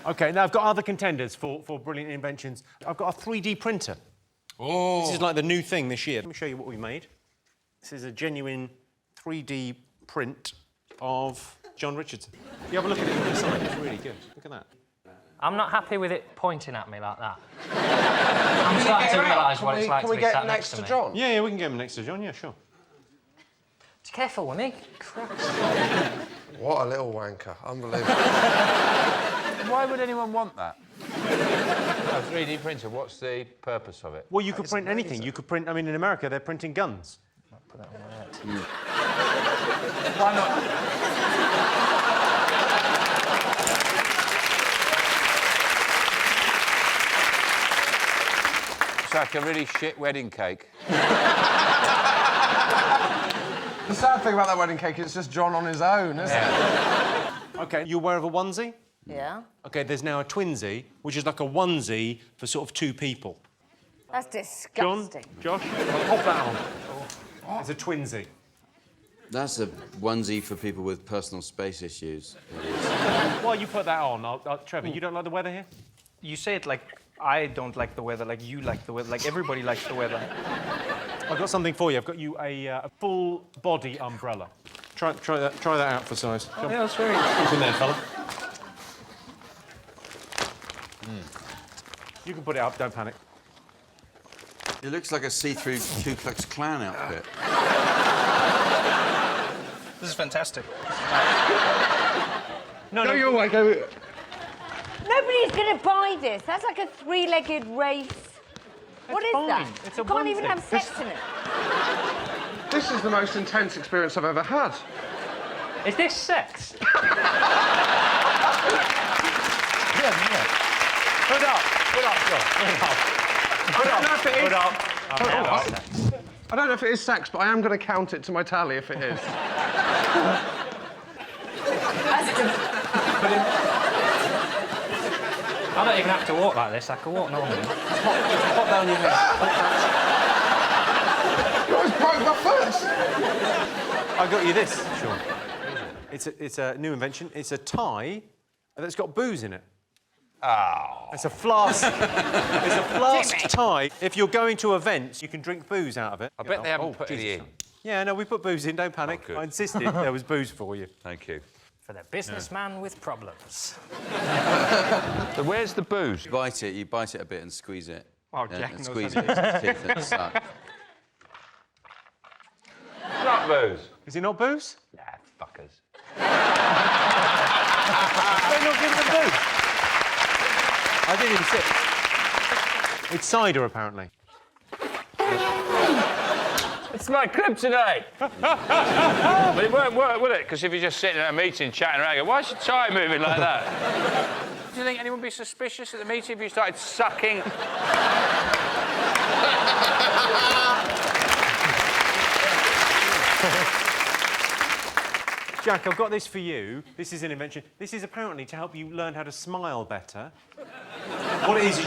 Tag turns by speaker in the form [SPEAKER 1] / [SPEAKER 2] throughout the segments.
[SPEAKER 1] OK, now I've got other contenders for brilliant inventions. I've got a 3D printer.
[SPEAKER 2] Oh.
[SPEAKER 1] This is like the new thing this year. Let me show you what we made. This is a genuine 3D print of John Richardson. You have a look at it on the side, it's really good. Look at that.
[SPEAKER 3] I'm not happy with it pointing at me like that. I'm starting to realise what it's like to be sat next to me.
[SPEAKER 4] John?
[SPEAKER 1] Yeah, we can get him next to John, yeah, sure.
[SPEAKER 3] Be careful with me. Christ.
[SPEAKER 4] What a little wanker. Unbelievable.
[SPEAKER 2] Why would anyone want that? A 3D printer, what's the purpose of it?
[SPEAKER 1] Well, you could print anything. You could print, I mean, in America, they're printing guns.
[SPEAKER 3] Put that on my head.
[SPEAKER 2] Why not? It's like a really shit wedding cake.
[SPEAKER 4] The sad thing about that wedding cake is it's just John on his own, isn't it?
[SPEAKER 1] OK, you aware of a onesie?
[SPEAKER 5] Yeah.
[SPEAKER 1] OK, there's now a twinsy, which is like a onesie for sort of 2 people.
[SPEAKER 5] That's disgusting.
[SPEAKER 1] John, Josh, pop that on. Oh. It's a twinsy.
[SPEAKER 6] That's a onesie for people with personal space issues.
[SPEAKER 1] While you put that on, Trevor, you don't like the weather here?
[SPEAKER 7] You say it like I don't like the weather, like you like the weather, like everybody likes the weather.
[SPEAKER 1] I've got something for you. I've got you a full body umbrella. Try that out for size.
[SPEAKER 7] Oh, yeah, that's very
[SPEAKER 1] Keep in there, fella. You can put it up, don't panic.
[SPEAKER 6] It looks like a see-through Ku Klux Klan outfit.
[SPEAKER 7] This is fantastic.
[SPEAKER 1] No,
[SPEAKER 4] Your way, go.
[SPEAKER 5] Nobody's going to buy this. That's like a 3-legged race. What is
[SPEAKER 1] fine.
[SPEAKER 5] that?
[SPEAKER 1] It's
[SPEAKER 5] you
[SPEAKER 1] a
[SPEAKER 5] can't even
[SPEAKER 1] onesie.
[SPEAKER 5] have sex in it.
[SPEAKER 4] This is the most intense experience I've ever had.
[SPEAKER 3] Is this sex?
[SPEAKER 1] Put up, John.
[SPEAKER 4] I don't know if it is.
[SPEAKER 1] Put up.
[SPEAKER 4] I don't know if it is sex, but I am going to count it to my tally if it is.
[SPEAKER 3] I don't even have to walk like this. I can walk normally.
[SPEAKER 1] Pop down your head.
[SPEAKER 4] You always broke my foot!
[SPEAKER 1] I got you this, Sean. It's a new invention. It's a tie that's got booze in it.
[SPEAKER 2] Oh.
[SPEAKER 1] It's a flask. It's a flask tie. If you're going to events, you can drink booze out of it.
[SPEAKER 2] I bet they haven't put
[SPEAKER 1] Jesus.
[SPEAKER 2] any in.
[SPEAKER 1] Yeah, no, we put booze in. Don't panic.
[SPEAKER 2] good.
[SPEAKER 1] I insisted there was booze for you.
[SPEAKER 2] Thank you.
[SPEAKER 3] For the businessman with problems.
[SPEAKER 2] So where's the booze?
[SPEAKER 6] You bite it a bit and squeeze it.
[SPEAKER 7] Oh,
[SPEAKER 6] Yeah,
[SPEAKER 7] Jack
[SPEAKER 6] and
[SPEAKER 7] knows
[SPEAKER 6] squeeze
[SPEAKER 7] how
[SPEAKER 6] it into the teeth and suck.
[SPEAKER 2] It's not booze.
[SPEAKER 1] Is it not booze?
[SPEAKER 2] Nah, fuckers.
[SPEAKER 1] They're not giving the booze. I did insist. It's cider, apparently.
[SPEAKER 2] It's my kryptonite. But it won't work, will it? Because if you're just sitting at a meeting chatting around, you go, why is your tie moving like that? Do you think anyone would be suspicious at the meeting if you started sucking?
[SPEAKER 1] Jack, I've got this for you. This is an invention. This is apparently to help you learn how to smile better. What it is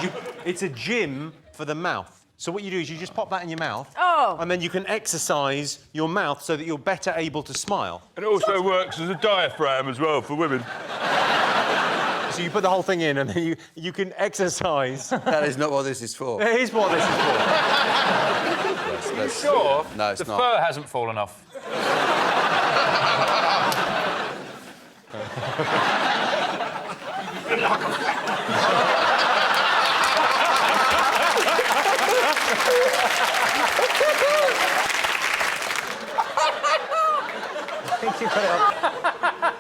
[SPEAKER 1] it's a gym for the mouth. So what you do is you just pop that in your mouth.
[SPEAKER 5] Oh.
[SPEAKER 1] And then you can exercise your mouth so that you're better able to smile.
[SPEAKER 2] And it also works as a diaphragm as well for women.
[SPEAKER 1] So you put the whole thing in and then you can exercise.
[SPEAKER 6] That is not what this is for.
[SPEAKER 1] It is what this is for.
[SPEAKER 6] That's
[SPEAKER 2] Sure.
[SPEAKER 6] No, it's
[SPEAKER 2] the
[SPEAKER 6] not.
[SPEAKER 2] fur hasn't fallen off.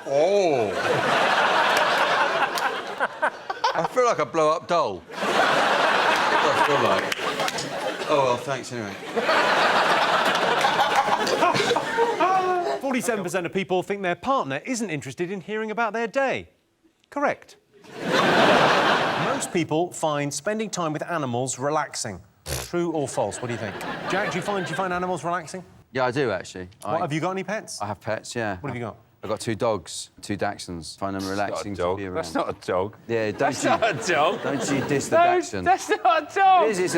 [SPEAKER 6] Oh! I feel like a blow-up doll. What do I feel like? Oh, well, thanks anyway.
[SPEAKER 1] 47% of people think their partner isn't interested in hearing about their day. Correct. Most people find spending time with animals relaxing. True or false? What do you think? Jack, do you find animals relaxing?
[SPEAKER 6] Yeah, I do, actually.
[SPEAKER 1] Have you got any pets?
[SPEAKER 6] I have pets, yeah.
[SPEAKER 1] What have you got?
[SPEAKER 6] I've got 2 dogs, 2 Dachshunds. Find them relaxing
[SPEAKER 2] That's not a dog.
[SPEAKER 6] to be around.
[SPEAKER 2] That's not a dog.
[SPEAKER 6] Yeah, don't
[SPEAKER 2] That's
[SPEAKER 6] you...
[SPEAKER 2] not a dog.
[SPEAKER 6] Don't you diss the
[SPEAKER 2] No,
[SPEAKER 6] Dachshund.
[SPEAKER 2] that's not a dog.
[SPEAKER 6] It is,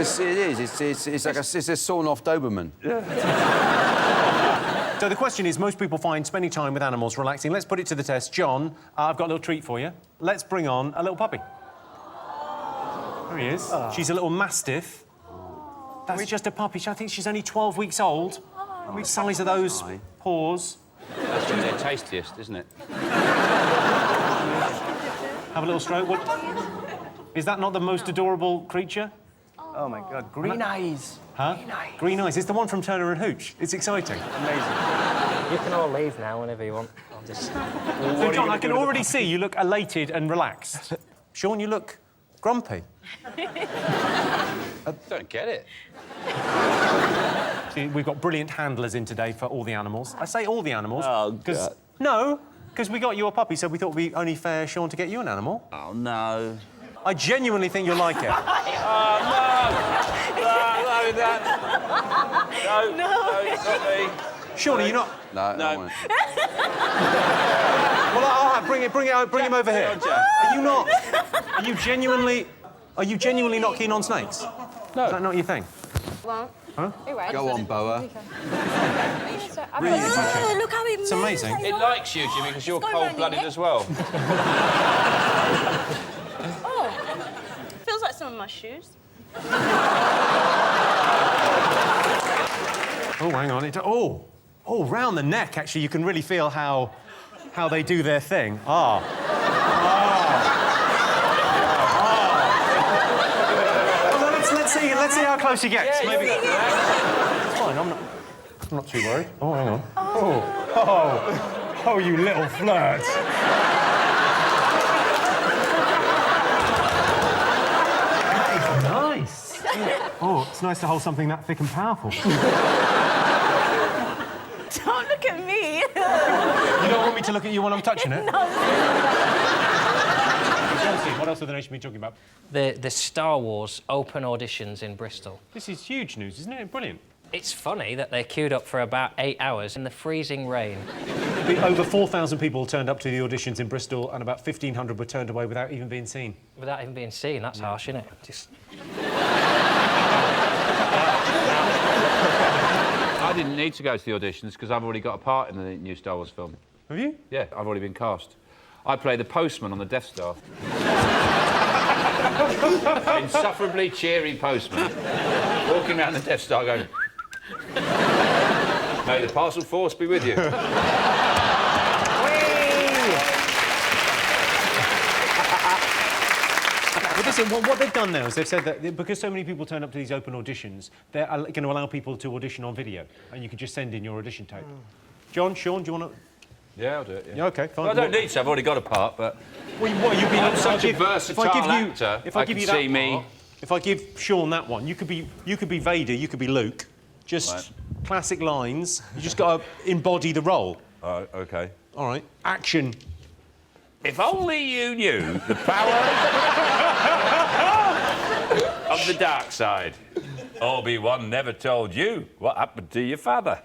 [SPEAKER 6] it's like a sawn-off Doberman.
[SPEAKER 1] So the question is, most people find spending time with animals relaxing. Let's put it to the test. John, I've got a little treat for you. Let's bring on a little puppy. There he is. She's a little mastiff. That's just a puppy. I think she's only 12 weeks old. Which size are those paws?
[SPEAKER 2] That's when they're tastiest, isn't it?
[SPEAKER 1] Have a little stroke. What? Is that not the most adorable creature?
[SPEAKER 7] Oh my God, green eyes.
[SPEAKER 1] Huh?
[SPEAKER 7] Green eyes.
[SPEAKER 1] Green eyes. It's the one from Turner and Hooch. It's exciting.
[SPEAKER 7] Amazing.
[SPEAKER 3] You can all leave now whenever you want. I'll just...
[SPEAKER 1] So, John, I can already see you look elated and relaxed. Sean, you look grumpy.
[SPEAKER 2] I don't get it.
[SPEAKER 1] See, we've got brilliant handlers in today for all the animals. I say all the animals.
[SPEAKER 6] Oh,
[SPEAKER 1] because
[SPEAKER 6] God.
[SPEAKER 1] no, because we got you a puppy, so we thought it'd be only fair, Sean, to get you an animal.
[SPEAKER 6] Oh, no.
[SPEAKER 1] I genuinely think you'll like it.
[SPEAKER 2] No, not me.
[SPEAKER 1] Sean, are you not?
[SPEAKER 6] No, I
[SPEAKER 2] No.
[SPEAKER 6] won't.
[SPEAKER 1] Well, I'll bring him over here. Are you not? Are you genuinely not keen on snakes? No. Is that not your thing?
[SPEAKER 5] Well,
[SPEAKER 1] Huh?
[SPEAKER 6] Go on, Boa.
[SPEAKER 5] look how it
[SPEAKER 1] It's amazing.
[SPEAKER 2] It likes you, Jimmy, because you're
[SPEAKER 5] It's going
[SPEAKER 2] cold-blooded
[SPEAKER 5] round
[SPEAKER 2] as well.
[SPEAKER 8] Oh, feels like some of my shoes.
[SPEAKER 1] Oh, hang on. Oh, round the neck. Actually, you can really feel how they do their thing. Well, let's see how close he gets. Maybe. It's fine. I'm not too worried. Oh, hang on. Oh, you little flirt. Nice. Oh, it's nice to hold something that thick and powerful.
[SPEAKER 8] Don't look at me.
[SPEAKER 1] You don't want me to look at you when I'm touching it?
[SPEAKER 8] No.
[SPEAKER 1] What else have the nation been talking about?
[SPEAKER 3] The Star Wars open auditions in Bristol.
[SPEAKER 1] This is huge news, isn't it? Brilliant.
[SPEAKER 3] It's funny that they queued up for about 8 hours in the freezing rain.
[SPEAKER 1] Over 4,000 people turned up to the auditions in Bristol and about 1,500 were turned away without even being seen.
[SPEAKER 3] Without even being seen, that's harsh, isn't it? Just...
[SPEAKER 2] I didn't need to go to the auditions because I've already got a part in the new Star Wars film.
[SPEAKER 1] Have you?
[SPEAKER 2] Yeah, I've already been cast. I play the postman on the Death Star. Insufferably cheery postman, walking around the Death Star going... May the parcel force be with you.
[SPEAKER 1] But listen, what they've done now is they've said that because so many people turn up to these open auditions, they're going to allow people to audition on video, and you can just send in your audition tape. John, Sean, do you want to...
[SPEAKER 2] Yeah, I'll do it.
[SPEAKER 1] Yeah, OK, fine.
[SPEAKER 2] Well, I don't need to, I've already got a part, but...
[SPEAKER 1] Well, you've been
[SPEAKER 2] I'm such a versatile actor,
[SPEAKER 1] if I give you that
[SPEAKER 2] see me...
[SPEAKER 1] part, if I give Sean that one, you could be Vader, you could be Luke. Just
[SPEAKER 2] Right.
[SPEAKER 1] classic lines. You just got to embody the role.
[SPEAKER 2] OK.
[SPEAKER 1] All right. Action.
[SPEAKER 2] If only you knew the power of the dark side. Obi-Wan never told you what happened to your father.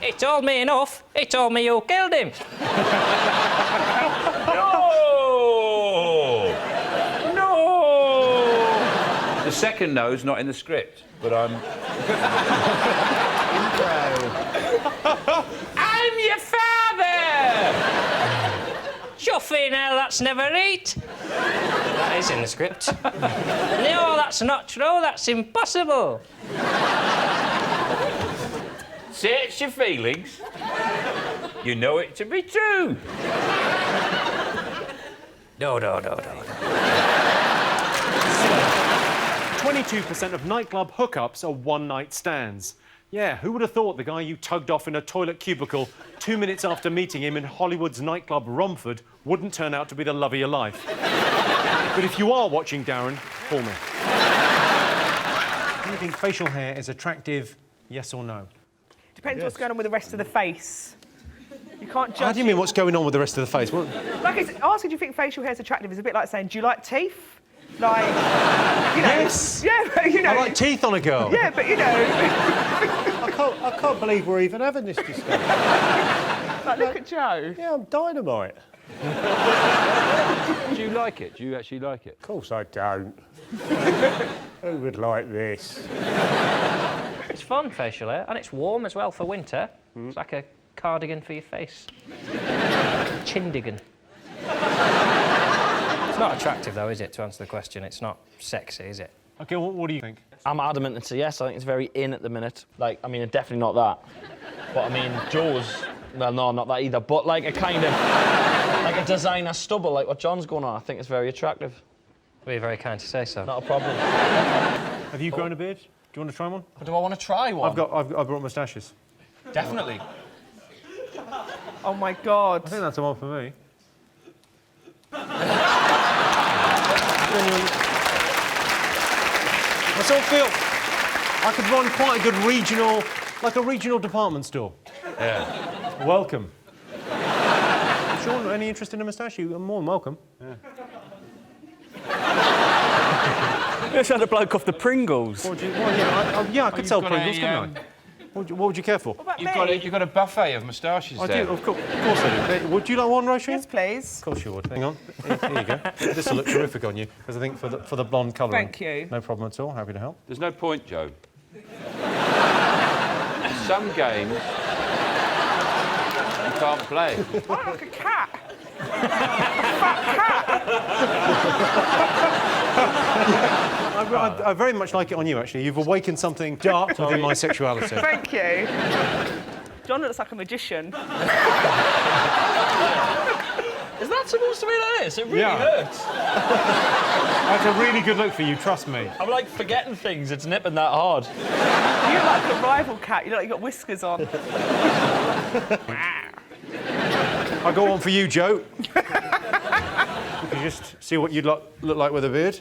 [SPEAKER 3] He told me enough. He told me you killed him.
[SPEAKER 2] No! The second no's not in the script, but I'm your father!
[SPEAKER 3] Chuffing hell, that's never eat. That is in the script. No, that's not true. That's impossible.
[SPEAKER 2] Search your feelings. You know it to be true.
[SPEAKER 3] No.
[SPEAKER 1] 22% of nightclub hookups are one-night stands. Yeah, who would have thought the guy you tugged off in a toilet cubicle 2 minutes after meeting him in Hollywood's nightclub Romford wouldn't turn out to be the love of your life? But if you are watching, Darren, call me. Do you think facial hair is attractive, yes or no?
[SPEAKER 9] Depends what's going on with the rest of the face. You can't judge.
[SPEAKER 1] How do you mean, what's going on with the rest of the face? What?
[SPEAKER 9] Like, it's, asking do you think facial hair is attractive is a bit like saying, do you like teeth? Like, you know.
[SPEAKER 1] Yes.
[SPEAKER 9] Yeah, but, you know.
[SPEAKER 1] I like teeth on a girl.
[SPEAKER 9] Yeah, but you know.
[SPEAKER 10] I can't believe we're even having this discussion.
[SPEAKER 9] Like, look at Joe.
[SPEAKER 10] Yeah, I'm dynamite.
[SPEAKER 2] Do you like it? Do you actually like it?
[SPEAKER 10] Of course I don't. Who would like this?
[SPEAKER 2] It's
[SPEAKER 3] fun, facial hair, and it's warm as well for winter. It's like a cardigan for your face. Chindigan. It's not attractive, though, is it, to answer the question? It's not sexy, is it?
[SPEAKER 1] OK, what do you think?
[SPEAKER 11] I'm adamant it's a yes. I think it's very in at the minute. Like, I mean, definitely not that. But, I mean, Joe's... Well, no, not that either. But, like, a kind of... like a designer stubble, like what John's going on. I think it's very attractive.
[SPEAKER 3] Well, you're very kind to say so.
[SPEAKER 11] Not a problem.
[SPEAKER 1] Have you grown a beard? Do you want to try one?
[SPEAKER 11] Do I want to try one?
[SPEAKER 1] I've brought moustaches.
[SPEAKER 11] Definitely.
[SPEAKER 9] Oh, my God.
[SPEAKER 1] I think that's the one for me. I sort of feel I could run quite a good regional, like a regional department store.
[SPEAKER 2] Yeah.
[SPEAKER 1] Welcome. Sean, any interest in a moustache? You're more than welcome. Yeah.
[SPEAKER 11] Just had a bloke off the Pringles.
[SPEAKER 1] I could sell Pringles, couldn't I? What would you care for?
[SPEAKER 2] You've got a buffet of moustaches there.
[SPEAKER 1] I do, of course I do. Would you like one, Roisin?
[SPEAKER 9] Yes, please.
[SPEAKER 1] Of course you would. Hang on. Here you go. This will look terrific on you, because I think for the blonde colouring.
[SPEAKER 9] Thank you.
[SPEAKER 1] No problem at all. Happy to help.
[SPEAKER 2] There's no point, Joe. Some games you can't play.
[SPEAKER 9] I look like a cat.
[SPEAKER 1] I very much like it on you, actually. You've awakened something dark within my sexuality.
[SPEAKER 9] Thank you. John looks like a magician.
[SPEAKER 11] Is that supposed to be like this? It really hurts.
[SPEAKER 1] That's a really good look for you, trust me.
[SPEAKER 11] I'm like forgetting things. It's nipping that hard.
[SPEAKER 9] You look like a rival cat. You look like you've got whiskers on.
[SPEAKER 1] I got one for you, Joe. You can just see what you'd look like with a beard.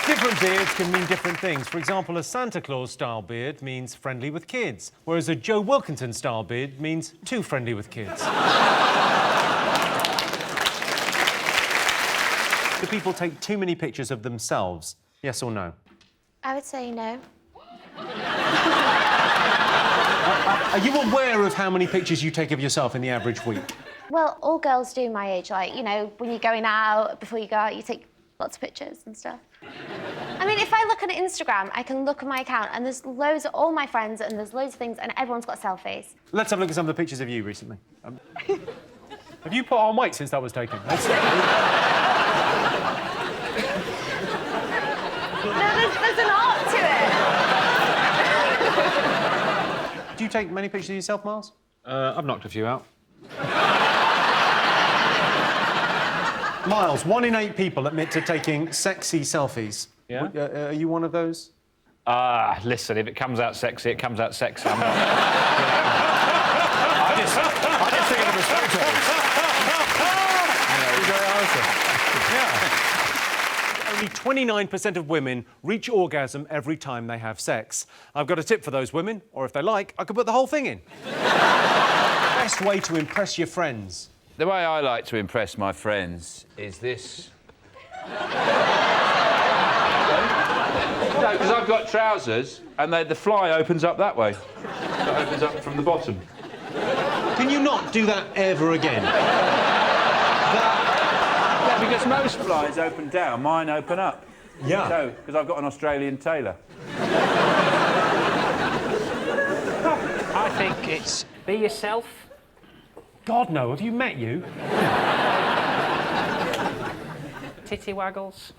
[SPEAKER 1] Different beards can mean different things. For example, a Santa Claus-style beard means friendly with kids, whereas a Joe Wilkinson-style beard means too friendly with kids. Do people take too many pictures of themselves? Yes or no?
[SPEAKER 12] I would say no.
[SPEAKER 1] Are you aware of how many pictures you take of yourself in the average week?
[SPEAKER 12] Well, all girls do my age. Like, you know, when you're going out, before you go out, you take lots of pictures and stuff. I mean, if I look on Instagram, I can look at my account and there's loads of all my friends and there's loads of things and everyone's got selfies.
[SPEAKER 1] Let's have a look at some of the pictures of you recently. Have you put on weight since that was taken?
[SPEAKER 12] No, there's an art to it.
[SPEAKER 1] Do you take many pictures of yourself, Miles?
[SPEAKER 2] I've knocked a few out.
[SPEAKER 1] Miles, 1 in 8 people admit to taking sexy selfies.
[SPEAKER 2] Yeah?
[SPEAKER 1] Are you one of those?
[SPEAKER 2] Listen, if it comes out sexy, it comes out sexy. I'm not... I just think of them as photos.
[SPEAKER 1] Only 29% of women reach orgasm every time they have sex. I've got a tip for those women, or if they like, I could put the whole thing in. Best way to impress your friends.
[SPEAKER 2] The way I like to impress my friends is this. No, because I've got trousers and the fly opens up that way. It opens up from the bottom.
[SPEAKER 1] Can you not do that ever again?
[SPEAKER 2] Yeah, because most flies open down, mine open up.
[SPEAKER 1] Yeah.
[SPEAKER 2] So, because I've got an Australian tailor.
[SPEAKER 3] I think it's be yourself.
[SPEAKER 1] God, no. Have you met you?
[SPEAKER 3] Titty waggles.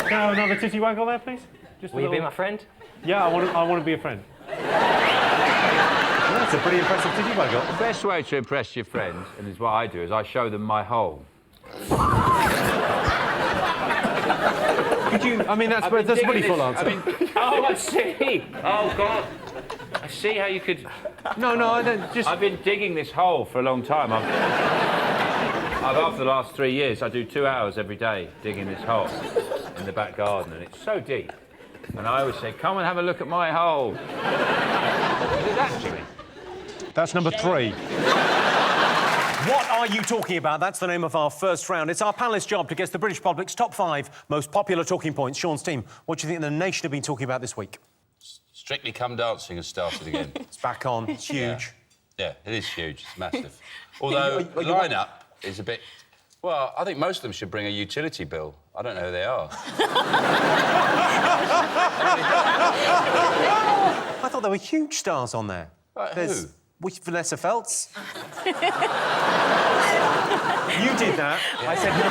[SPEAKER 1] Now another titty waggle there, please.
[SPEAKER 3] Will you be my friend?
[SPEAKER 1] Yeah, I want to be a friend. That's a pretty impressive titty waggle.
[SPEAKER 2] The best way to impress your friends, and is what I do, is I show them my hole.
[SPEAKER 1] Could you? I mean, that's a pretty full answer.
[SPEAKER 2] Oh, I see. Oh, God. I see how you could...
[SPEAKER 1] No, I don't. Just.
[SPEAKER 2] I've been digging this hole for a long time. After the last 3 years, I do 2 hours every day digging this hole in the back garden, and it's so deep. And I always say, come and have a look at my hole. What is that, Jimmy?
[SPEAKER 1] That's number 3. What are you talking about? That's the name of our first round. It's our panellists' job to guess the British public's top 5 most popular talking points. Sean's team, what do you think the nation have been talking about this week?
[SPEAKER 2] Strictly Come Dancing has started again.
[SPEAKER 1] It's back on. It's huge.
[SPEAKER 2] Yeah, it is huge. It's massive. Although the lineup is a bit... Well, I think most of them should bring a utility bill. I don't know who they are.
[SPEAKER 1] I thought there were huge stars on there.
[SPEAKER 2] Who?
[SPEAKER 1] Vanessa Feltz. You did that. Yeah. I said no.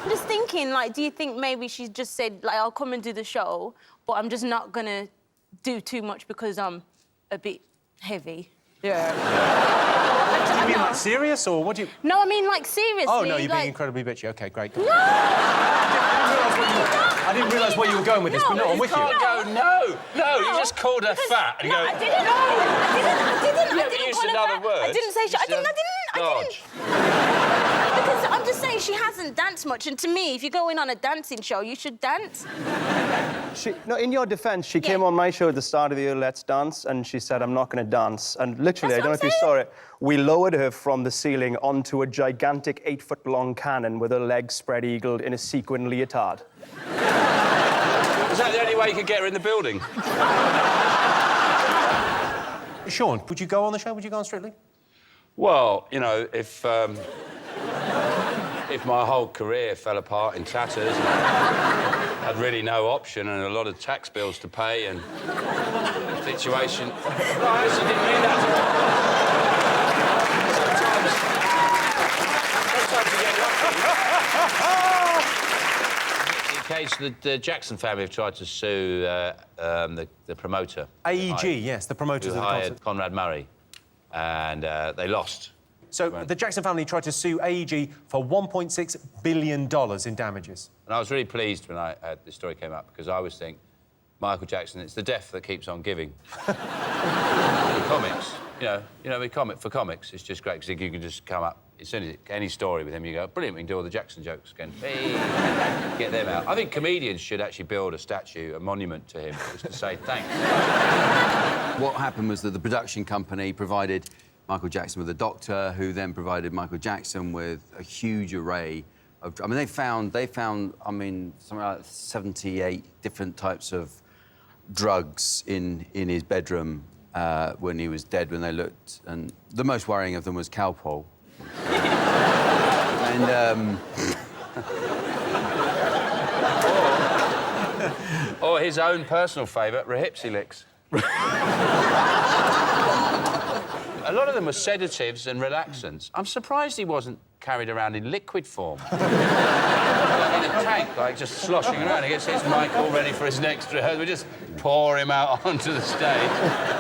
[SPEAKER 8] I'm just thinking, like, do you think maybe she just said, like, I'll come and do the show, but I'm just not gonna do too much because I'm a bit heavy? Yeah.
[SPEAKER 1] Do you mean like serious, or what do you...
[SPEAKER 8] No, I mean, like, seriously.
[SPEAKER 1] Oh, no, you're
[SPEAKER 8] like...
[SPEAKER 1] being incredibly bitchy. OK, great.
[SPEAKER 8] No!
[SPEAKER 1] I didn't realise where you were going with this, but no, I'm with you.
[SPEAKER 2] You can't go, no, you just called her fat. And
[SPEAKER 8] No,
[SPEAKER 2] go,
[SPEAKER 8] I didn't. No, I didn't
[SPEAKER 2] used
[SPEAKER 8] call her
[SPEAKER 2] another
[SPEAKER 8] fat.
[SPEAKER 2] word.
[SPEAKER 8] I didn't say... I didn't. Because I'm just saying she hasn't danced much, and to me, if you're going on a dancing show, you should dance.
[SPEAKER 7] No, in your defence, she came on my show at the start of the year, Let's Dance, and she said, I'm not going to dance. And literally, I don't know if you saw it, we lowered her from the ceiling onto a gigantic 8-foot-long cannon with her legs spread-eagled in a sequin leotard.
[SPEAKER 2] Was that the only way you could get her in the building?
[SPEAKER 1] Sean, would you go on the show? Would you go on Strictly?
[SPEAKER 2] Well, you know, if my whole career fell apart in tatters and I had really no option and a lot of tax bills to pay and situation... No, I actually didn't mean that. Sometimes you get lucky. The Jackson family have tried to sue the promoter.
[SPEAKER 1] AEG, yes, the promoters of the
[SPEAKER 2] hired
[SPEAKER 1] concert.
[SPEAKER 2] Conrad Murray, and they lost.
[SPEAKER 1] So the Jackson family tried to sue AEG for $1.6 billion in damages.
[SPEAKER 2] And I was really pleased when this story came up, because I always think, Michael Jackson, it's the death that keeps on giving. With comics, you know, for comics, it's just great, because you can just come up, as soon as any story with him, you go, brilliant, we can do all the Jackson jokes again. Hey, get them out. I think comedians should actually build a statue, a monument to him, just to say thanks.
[SPEAKER 6] What happened was that the production company provided Michael Jackson with a doctor, who then provided Michael Jackson with a huge array of... I mean, they found, I mean, something like 78 different types of drugs in his bedroom when he was dead, when they looked, and the most worrying of them was Calpol. And...
[SPEAKER 2] or his own personal favourite, Rahipsy Licks. A lot of them were sedatives and relaxants. I'm surprised he wasn't carried around in liquid form. In a tank, like, just sloshing around. He gets his mic all ready for his next rehearsal. We just pour him out onto the stage.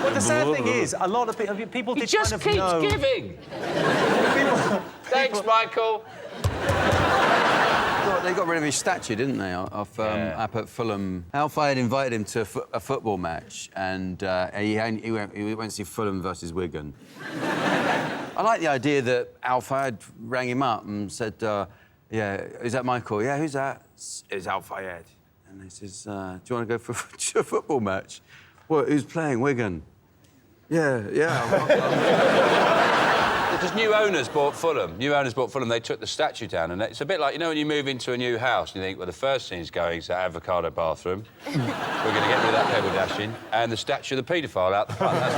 [SPEAKER 1] Well, the sad thing is, a lot of people did
[SPEAKER 2] just
[SPEAKER 1] kind of know...
[SPEAKER 2] keeps giving. Thanks, Michael.
[SPEAKER 6] They got rid of his statue, didn't they, up at Fulham. Alf had invited him to a football match, and he went to see Fulham versus Wigan. I like the idea that Alf had rang him up and said, yeah, is that Michael? Yeah, who's that? It's Alf Ayed. And he says, do you want to go to a football match? What, who's playing? Wigan? Yeah.
[SPEAKER 2] Because new owners bought Fulham. They took the statue down, and it's a bit like, you know, when you move into a new house and you think, well, the first thing is going to that avocado bathroom. We're going to get rid of that pebble dashing, and the statue of the paedophile out the front. That's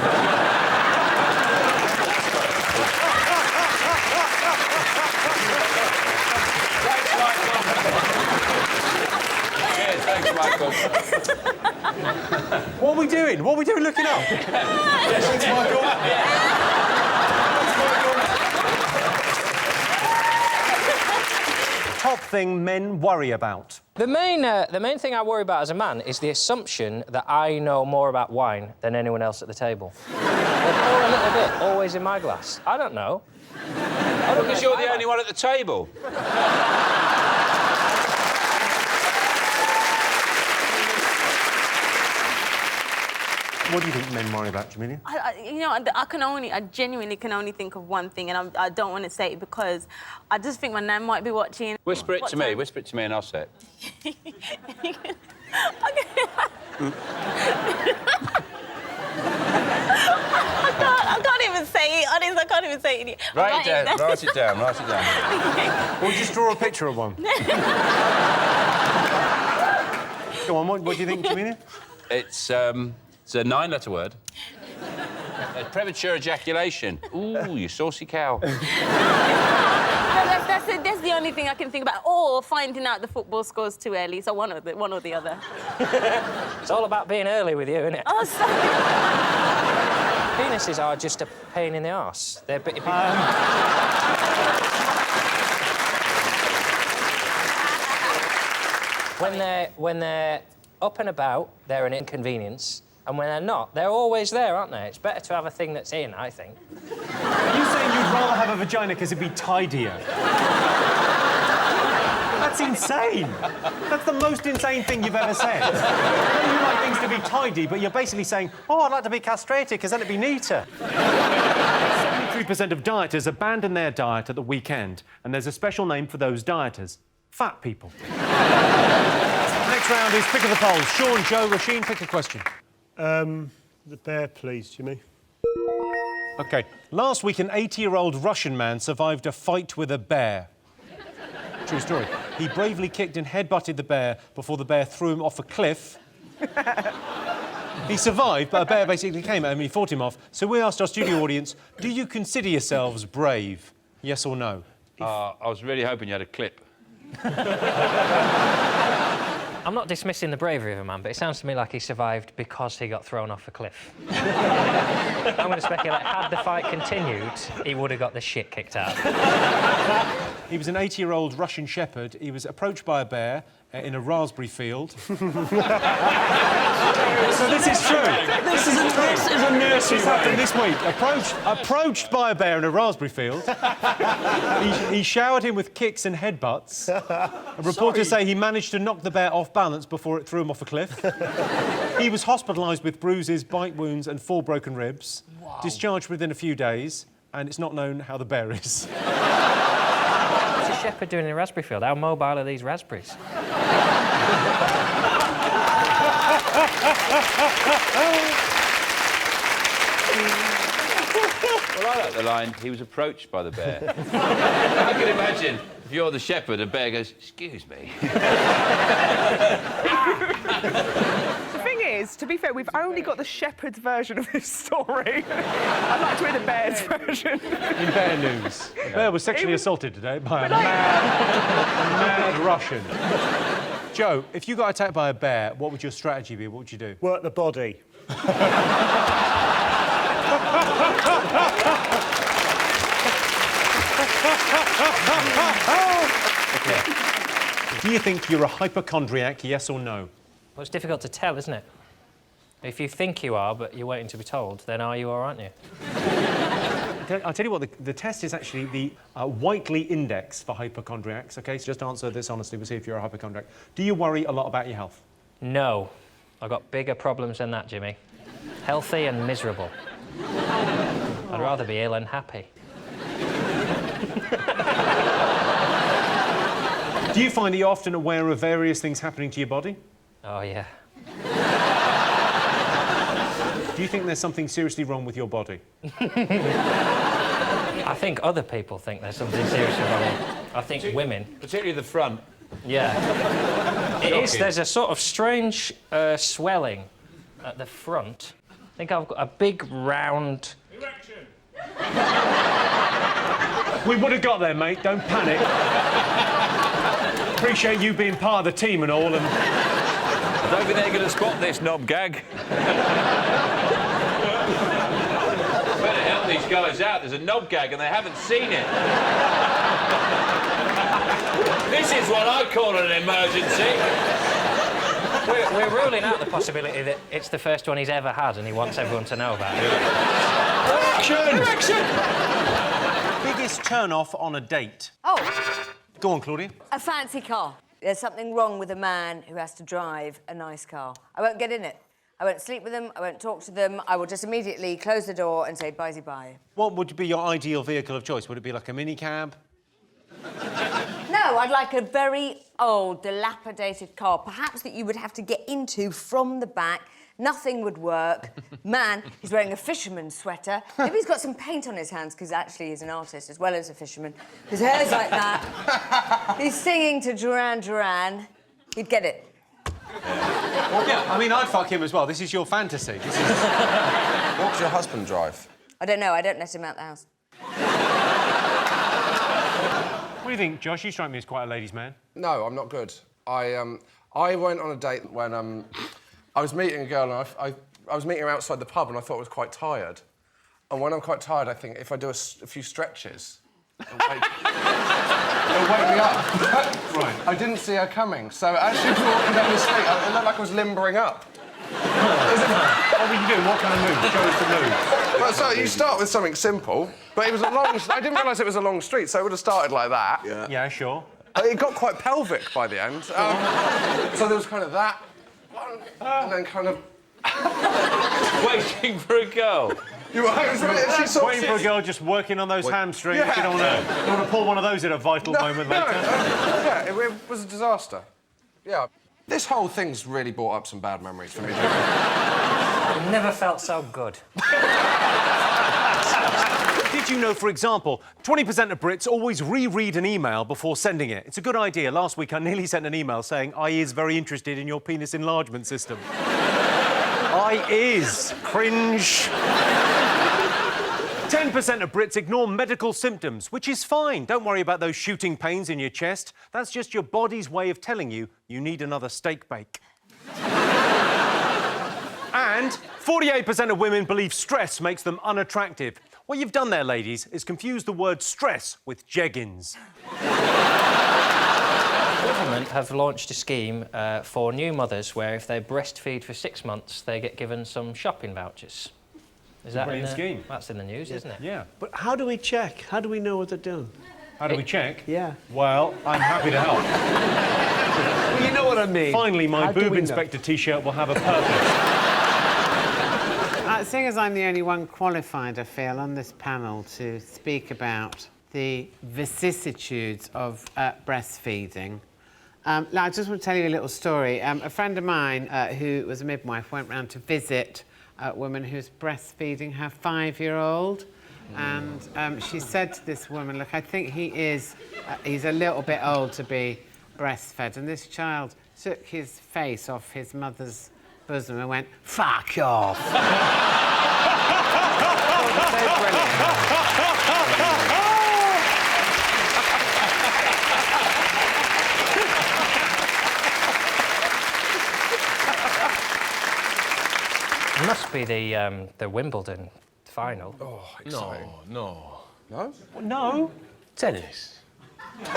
[SPEAKER 2] Thanks, Michael.
[SPEAKER 1] What are we doing? What are we doing looking up? Yes, thanks, Michael. Top thing men worry about.
[SPEAKER 3] The main thing I worry about as a man is the assumption that I know more about wine than anyone else at the table. They pour a little bit, always in my glass. I don't know.
[SPEAKER 2] Because you're the only one at the table.
[SPEAKER 1] What do you think men worry about, Jamelia?
[SPEAKER 8] I genuinely can only think of one thing, and I don't want to say it because I just think my nan might be watching.
[SPEAKER 2] Whisper it to me, and I'll say it.
[SPEAKER 8] I can't even say it, honestly, I can't even say it.
[SPEAKER 2] Write it down.
[SPEAKER 1] Or just draw a picture of one. Go on, what do you think, Jamelia?
[SPEAKER 2] It's, It's a 9-letter word. Premature ejaculation. Ooh, you saucy cow.
[SPEAKER 8] That's the only thing I can think about. Or finding out the football scores too early. So one or the other.
[SPEAKER 3] It's all about being early with you, isn't it?
[SPEAKER 8] Oh, sorry.
[SPEAKER 3] Penises are just a pain in the arse. They're bit... When they're up and about, they're an inconvenience. And when they're not, they're always there, aren't they? It's better to have a thing that's in, I think.
[SPEAKER 1] Are you saying you'd rather have a vagina because it'd be tidier? That's insane. That's the most insane thing you've ever said. You like things to be tidy, but you're basically saying, oh, I'd like to be castrated because then it'd be neater. 73% of dieters abandon their diet at the weekend, and there's a special name for those dieters. Fat people. Next round is Pick of the Polls. Sean, Joe, Rasheen, pick a question.
[SPEAKER 10] The bear, please, Jimmy.
[SPEAKER 1] OK. Last week, an 80-year-old Russian man survived a fight with a bear. True story. He bravely kicked and headbutted the bear before the bear threw him off a cliff. He survived, but a bear basically came at him and he fought him off. So we asked our studio audience, do you consider yourselves brave? Yes or no?
[SPEAKER 2] I was really hoping you had a clip.
[SPEAKER 3] I'm not dismissing the bravery of a man, but it sounds to me like he survived because he got thrown off a cliff. I'm going to speculate, had the fight continued, he would have got the shit kicked out.
[SPEAKER 1] He was an 80-year-old Russian shepherd. He was approached by a bear in a raspberry field. So this is true. This is a nursery rhyme. This week, approached by a bear in a raspberry field. He showered him with kicks and headbutts. Reporters say he managed to knock the bear off balance before it threw him off a cliff. He was hospitalised with bruises, bite wounds and 4 broken ribs. Wow. Discharged within a few days, and it's not known how the bear is.
[SPEAKER 3] What's a shepherd doing in a raspberry field? How mobile are these raspberries?
[SPEAKER 2] Well, I like the line, he was approached by the bear. I can imagine, if you're the shepherd, a bear goes, excuse me.
[SPEAKER 9] The thing is, to be fair, we've only got the shepherd's version of this story. I'd like to hear the bear's version.
[SPEAKER 1] In bear news, a bear was sexually assaulted today by a mad Russian. Joe, if you got attacked by a bear, what would your strategy be? What would you do?
[SPEAKER 10] Work the body.
[SPEAKER 1] Do you think you're a hypochondriac, yes or no?
[SPEAKER 3] Well, it's difficult to tell, isn't it? If you think you are, but you're waiting to be told, then are you or aren't you?
[SPEAKER 1] I'll tell you what, the test is actually the Whiteley Index for hypochondriacs, OK? So just answer this honestly, we'll see if you're a hypochondriac. Do you worry a lot about your health?
[SPEAKER 3] No. I've got bigger problems than that, Jimmy. Healthy and miserable. I'd rather be ill and happy.
[SPEAKER 1] Do you find that you're often aware of various things happening to your body?
[SPEAKER 3] Oh, yeah.
[SPEAKER 1] Do you think there's something seriously wrong with your body?
[SPEAKER 3] I think other people think there's something seriously wrong. I think women.
[SPEAKER 2] Particularly the front.
[SPEAKER 3] Yeah. It is. There's a sort of strange swelling at the front. I think I've got a big round...
[SPEAKER 10] Erection!
[SPEAKER 1] We would have got there, mate. Don't panic. Appreciate you being part of the team and all, and...
[SPEAKER 2] I don't think they're going to spot this knob gag. Better help these guys out. There's a knob gag and they haven't seen it. This is what I call an emergency.
[SPEAKER 3] We're ruling out the possibility that it's the first one he's ever had and he wants everyone to know about it.
[SPEAKER 1] Erection! Biggest turn-off on a date?
[SPEAKER 5] Oh.
[SPEAKER 1] Go on, Claudia.
[SPEAKER 5] A fancy car. There's something wrong with a man who has to drive a nice car. I won't get in it. I won't sleep with them. I won't talk to them. I will just immediately close the door and say bye-bye.
[SPEAKER 1] What would be your ideal vehicle of choice? Would it be like a minicab?
[SPEAKER 5] No, I'd like a very old, dilapidated car, perhaps that you would have to get into from the back. Nothing would work. Man, he's wearing a fisherman's sweater. Maybe he's got some paint on his hands, because actually he's an artist as well as a fisherman. His hair's like that. He's singing to Duran Duran. He'd get it.
[SPEAKER 1] Well, yeah, I mean, I'd fuck him as well. This is your fantasy. This is...
[SPEAKER 4] What does your husband drive?
[SPEAKER 5] I don't know. I don't let him out the house.
[SPEAKER 1] What do you think, Josh? You strike me as quite a ladies' man.
[SPEAKER 4] No, I'm not good. I went on a date when I was meeting a girl and I was meeting her outside the pub and I thought I was quite tired. And when I'm quite tired, I think if I do a few stretches, it'll wake me up.
[SPEAKER 1] Right.
[SPEAKER 4] I didn't see her coming, so as she was walking down the street, it looked like I was limbering up.
[SPEAKER 1] What were you doing? What kind of move? Show us the move.
[SPEAKER 4] Well, so you start with something simple, but it was a long... I didn't realise it was a long street, so it would have started like that.
[SPEAKER 1] Yeah, sure.
[SPEAKER 4] It got quite pelvic by the end. So there was kind of that one, and then kind of...
[SPEAKER 2] Waiting for a girl.
[SPEAKER 1] Waiting for a girl just working on those hamstrings.
[SPEAKER 4] Yeah.
[SPEAKER 1] You don't want to pull one of those at a vital moment later.
[SPEAKER 4] Yeah, it was a disaster. Yeah. This whole thing's really brought up some bad memories for me.
[SPEAKER 3] I've never felt so good.
[SPEAKER 1] Did you know, for example, 20% of Brits always reread an email before sending it? It's a good idea. Last week, I nearly sent an email saying, I is very interested in your penis enlargement system. I is. Cringe. 10% of Brits ignore medical symptoms, which is fine. Don't worry about those shooting pains in your chest. That's just your body's way of telling you you need another steak bake. And 48% of women believe stress makes them unattractive. What you've done there, ladies, is confuse the word stress with jeggings.
[SPEAKER 3] The government have launched a scheme for new mothers where if they breastfeed for 6 months, they get given some shopping vouchers. Is that
[SPEAKER 1] brilliant scheme?
[SPEAKER 3] That's in the news, isn't it?
[SPEAKER 1] Yeah.
[SPEAKER 10] But how do we check? How do we know what they're doing?
[SPEAKER 1] How do we check?
[SPEAKER 10] Yeah.
[SPEAKER 1] Well, I'm happy to help.
[SPEAKER 10] Well, you know what I mean.
[SPEAKER 1] Finally, my
[SPEAKER 10] How do
[SPEAKER 1] boob
[SPEAKER 10] we know?
[SPEAKER 1] inspector T-shirt will have a purpose.
[SPEAKER 13] Seeing as I'm the only one qualified, I feel, on this panel to speak about the vicissitudes of breastfeeding, now, I just want to tell you a little story. A friend of mine who was a midwife went round to visit a woman who's breastfeeding her 5-year-old. And she said to this woman, look, I think he's a little bit old to be breastfed. And this child took his face off his mother's bosom and went, fuck off. So brilliant.
[SPEAKER 3] It must be the Wimbledon final.
[SPEAKER 4] Oh, exciting.
[SPEAKER 2] No.
[SPEAKER 4] No?
[SPEAKER 1] No.
[SPEAKER 2] Tennis.
[SPEAKER 1] What's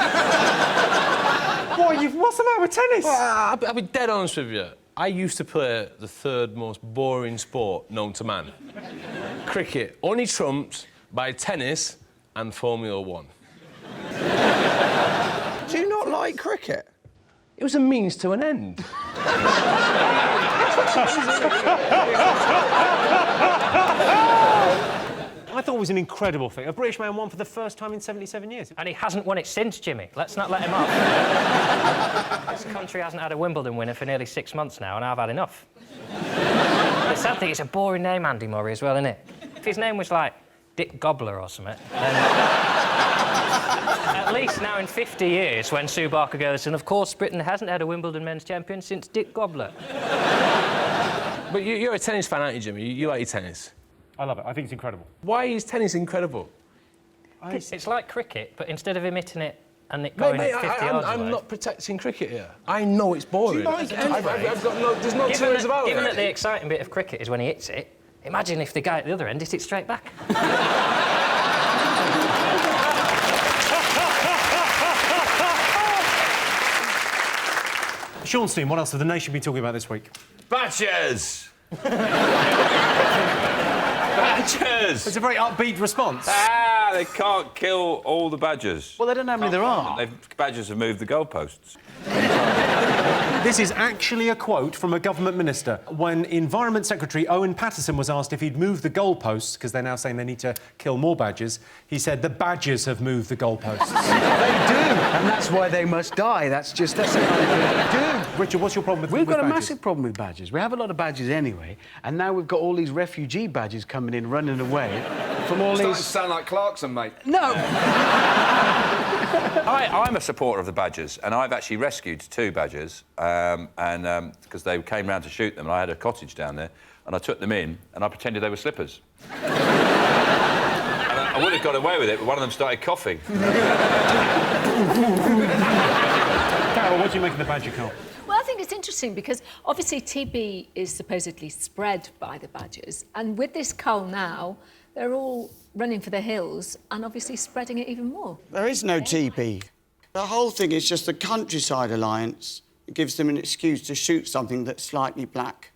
[SPEAKER 1] the matter with tennis?
[SPEAKER 2] Well, I'll be dead honest with you. I used to play the third most boring sport known to man. Cricket, only trumped by tennis and Formula 1.
[SPEAKER 4] Do you not like cricket?
[SPEAKER 2] It was a means to an end.
[SPEAKER 1] I thought it was an incredible thing. A British man won for the first time in 77 years.
[SPEAKER 3] And he hasn't won it since, Jimmy. Let's not let him off. This country hasn't had a Wimbledon winner for nearly 6 months now, and I've had enough. The sad thing, it's a boring name, Andy Murray, as well, isn't it? If his name was, like, Dick Gobbler or something, then... At least now in 50 years, when Sue Barker goes, and of course Britain hasn't had a Wimbledon men's champion since Dick Gobbler.
[SPEAKER 2] But you're a tennis fan, aren't you, Jimmy? You like your tennis?
[SPEAKER 1] I love it. I think it's incredible.
[SPEAKER 2] Why is tennis incredible?
[SPEAKER 3] It's like cricket, but instead of emitting it and it going
[SPEAKER 2] Mate,
[SPEAKER 3] 50 yards away...
[SPEAKER 2] I'm not protecting cricket here. I know it's boring.
[SPEAKER 3] Do you like it anyway?
[SPEAKER 2] I've got no... There's no two ways about it.
[SPEAKER 3] Given that the exciting bit of cricket is when he hits it, imagine if the guy at the other end hit it straight back.
[SPEAKER 1] Sean Steen, what else has the nation been talking about this week?
[SPEAKER 2] Badgers! Badgers!
[SPEAKER 1] It's a very upbeat response.
[SPEAKER 14] They can't kill all the badgers.
[SPEAKER 10] Well, they don't know how many there are.
[SPEAKER 14] Badgers have moved the goalposts.
[SPEAKER 1] This is actually a quote from a government minister when Environment Secretary Owen Paterson was asked if he'd moved the goalposts, because they're now saying they need to kill more badgers. He said the badgers have moved the goalposts.
[SPEAKER 10] They do, and that's why they must die. That's the kind of thing they do.
[SPEAKER 1] Richard, what's your problem with
[SPEAKER 10] We've got a
[SPEAKER 1] badgers?
[SPEAKER 10] massive problem with badgers. We have a lot of badgers anyway, and now we've got all these refugee badgers coming in, running away from all
[SPEAKER 4] Starting
[SPEAKER 10] these...
[SPEAKER 4] to sound like Clarkson, mate.
[SPEAKER 10] No!
[SPEAKER 14] I'm a supporter of the badgers, and I've actually rescued 2 badgers, because they came round to shoot them, and I had a cottage down there, and I took them in, and I pretended they were slippers. And I would have got away with it, but one of them started coughing.
[SPEAKER 15] Carol, what do you make of the badger cull?
[SPEAKER 16] Well, I think it's interesting because obviously TB is supposedly spread by the badgers, and with this cull now, they're all running for the hills and obviously spreading it even more.
[SPEAKER 17] There is no TB. The whole thing is just a countryside alliance. It gives them an excuse to shoot something that's slightly black.